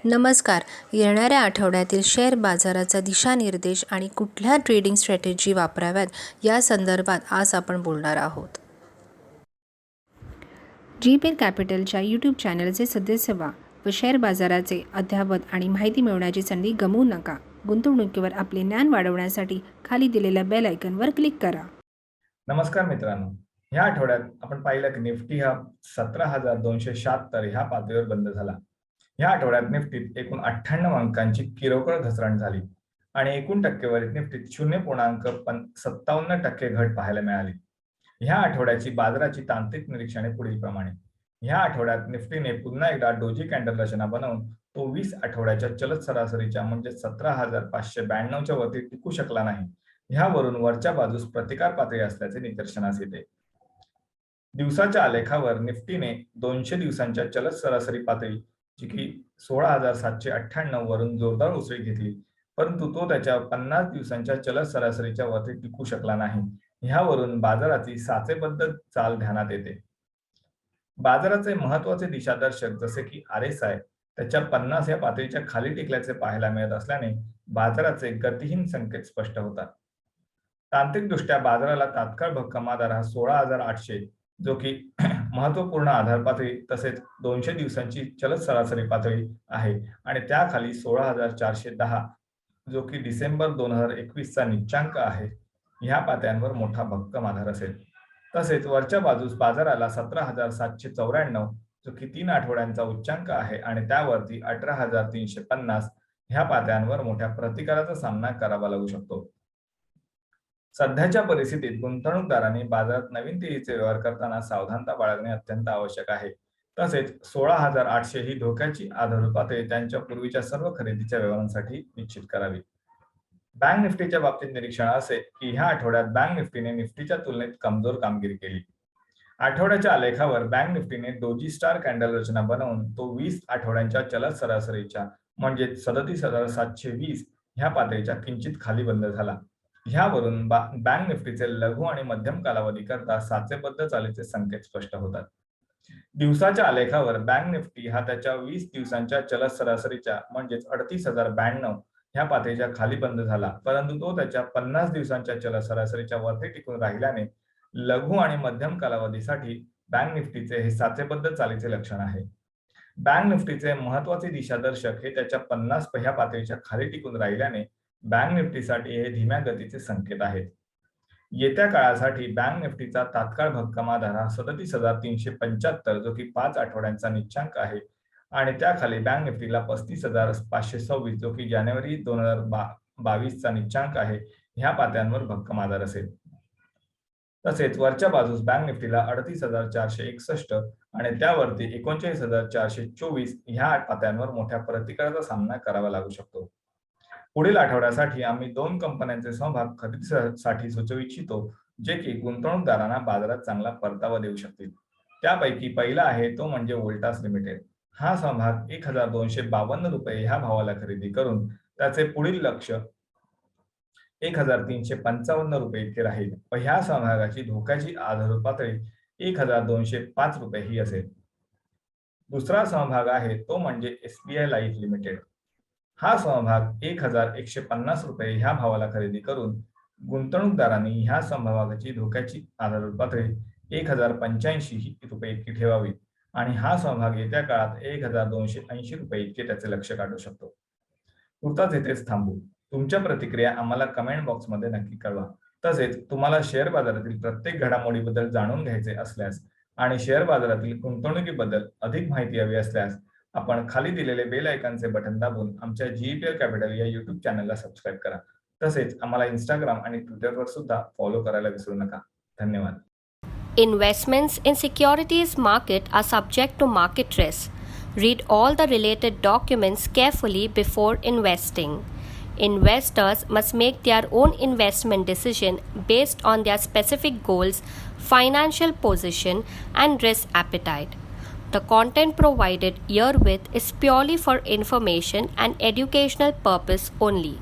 नमस्कार. येणाऱ्या आठवड्यातील शेअर बाजाराचा दिशानिर्देश आणि कुठल्या ट्रेडिंग स्ट्रॅटेजी वापराव्यात या संदर्भात आज आपण बोलणार आहोत. GEPL कॅपिटलच्या यूट्यूब चॅनलचे सदस्य व्हा व शेअर बाजाराचे अद्ययावत आणि माहिती मिळवण्याची संधी गमावू नका. गुंतवणुकीवर आपले ज्ञान वाढवण्यासाठी खाली दिलेल्या बेल आयकॉनवर क्लिक करा. नमस्कार मित्रांनो, ह्या आठवड्यात आपण पाहिलं की निफ्टी हा 17,276 ह्या पातळीवर बंद झाला. ह्या आठवड्यात निफ्टीत एकूण 98 अंकांची किरकोळ घसरण झाली आणि एकूण टक्केवारीत निफ्टीत 0.57% घट पाहायला मिळाली. ह्या आठवड्याची बाजाराची तांत्रिक निरीक्षणे पुढील प्रमाणे. ह्या आठवड्यात निफ्टीने पुन्हा एकदा डोजी कॅन्डल रचना बनवून तो 20 आठवड्याच्या चलत सरासरीच्या म्हणजे 17,592च्या वरती टिकू शकला नाही. ह्यावरून वरच्या बाजूस प्रतिकार पातळी असल्याचे निदर्शनास येते. दिवसाच्या आलेखावर निफ्टीने 200 दिवसांच्या चलत सरासरी पातळी जी की 16,798 वरून जोरदार उसळी घेतली, परंतु तो त्याच्या 50 दिवसांच्या चलत सरासरीच्या वरती टिकू शकला नाही. ह्यावरून बाजाराची साचेबद्ध चाल ध्यानात येते. बाजाराचे महत्वाचे दिशादर्शक जसे की RSI त्याच्या 50 या पातळीच्या खाली टिकल्याचे पाहायला मिळत असल्याने बाजाराचे गतिहीन संकेत स्पष्ट होतात. तांत्रिकदृष्ट्या बाजाराला तात्काळ भक्कम आधार हा 16,800 जो की महत्वपूर्ण आधार पातळी तसेच 200 दिवसांची चलत सरासरी पातळी आहे आणि त्याखाली 16,410 जो की डिसेंबर 2021 चा निच्चांक आहे. ह्या पातळ्यांवर मोठा भक्कम आधार असेल. तसेच वरच्या बाजूस बाजाराला 17,794 जो की 3 आठवड्यांचा उच्चांक आहे आणि त्यावरती 18,350 ह्या पातळ्यांवर मोठ्या प्रतिकाराचा सामना करावा लागू शकतो. सध्याच्या परिस्थितीत गुंतवणूकदारांनी बाजारात नवीन तेजीचे व्यवहार करताना सावधानता बाळगणे अत्यंत आवश्यक आहे. तसेच 16,800 ही धोक्याची आधारभूत पातळी त्यांच्या पूर्वीच्या सर्व खरेदीच्या व्यवहारांसाठी निश्चित करावी. बँक निफ्टीच्या बाबतीत निरीक्षण असे की ह्या आठवड्यात बँक निफ्टीने निफ्टीच्या तुलनेत कमजोर कामगिरी केली. आठवड्याच्या आलेखावर बँक निफ्टीने डोजी स्टार कॅन्डल रचना बनवून तो 20 आठवड्यांच्या चलत सरासरीच्या म्हणजे 37,720 ह्या पातळीच्या किंचित खाली बंद झाला. ह्यावरून बँक निफ्टीचे लघु आणि मध्यम कालावधी करता साचेबद्ध चालीचे संकेत स्पष्ट होतात. दिवसाच्या आलेखावर बँक निफ्टी हा त्याच्या 20 दिवसांच्या चलत सरासरीच्या म्हणजेच 38,092 ह्या पातळीच्या खाली बंद झाला, परंतु तो त्याच्या 50 दिवसांच्या चलत सरासरीच्या वरती टिकून राहिल्याने लघु आणि मध्यम कालावधीसाठी बँक निफ्टीचे हे साचेबद्ध चालीचे लक्षण आहे. बँक निफ्टीचे महत्वाचे दिशादर्शक हे त्याच्या 50 ह्या पातळीच्या खाली टिकून राहिल्याने बँक निफ्टीसाठी हे धीम्या गतीचे संकेत आहेत. येत्या काळासाठी बँक निफ्टीचा तात्काळ भक्कम आधार हा 37,375 जो की 5 आठवड्यांचा निच्चांक आहे आणि त्याखाली बँक निफ्टीला 35,526 जो की जानेवारी 2022 चा निच्चांक आहे. ह्या पातळ्यांवर भक्कम आधार असेल. तसेच वरच्या बाजूस बँक निफ्टीला 38,461 आणि त्यावरती 39,424 ह्या पातळ्यांवर मोठ्या प्रतिकाराचा सामना करावा लागू शकतो. पुढील आठवड्यासाठी आम्ही 2 कंपन्यांचे समभाग खरेदीसाठी सुचवू इच्छितो जे की गुंतवणूकदारांना बाजारात चांगला परतावा देऊ शकतील. त्यापैकी पहिला आहे तो म्हणजे वोल्टास लिमिटेड. हा समभाग 1,252 रुपये ह्या भावाला खरेदी करून त्याचे पुढील लक्ष 1,355 रुपये इतके राहील व ह्या समभागाची धोक्याची आधारभूत पातळी 1,205 रुपये ही असेल. दुसरा समभाग आहे तो म्हणजे SBI लाईफ लिमिटेड. हा समभाग 1,150 रुपये ह्या भावाला खरेदी करून गुंतवणूकदारांनी ह्या समभागाची धोक्याची आधारभूत पातळी 1,085 रुपये इतकी ठेवावी आणि हा समभाग येत्या काळात 1,280 रुपये इतके त्याचे लक्ष काढू शकतो. तुर्तास इथेच थांबू. तुमच्या प्रतिक्रिया आम्हाला कमेंट बॉक्समध्ये नक्की कळवा. तसेच तुम्हाला शेअर बाजारातील प्रत्येक घडामोडीबद्दल जाणून घ्यायचे असल्यास आणि शेअर बाजारातील गुंतवणुकीबद्दल अधिक माहिती हवी असल्यास आपण खाली दिलेले बेल आयकॉनचे बटन दाबून आमच्या GEPL कॅपिटल या YouTube चॅनलला सबस्क्राईब करा. तसेच आम्हाला इंस्टाग्राम आणि ट्विटरवर सुद्धा फॉलो करायला विसरू नका. धन्यवाद. Investments in securities market are subject to market risk. Read all the related documents carefully before investing. Investors must make their own investment decision based on their specific goals, financial position, and risk appetite. The content provided herewith is purely for information and educational purpose only.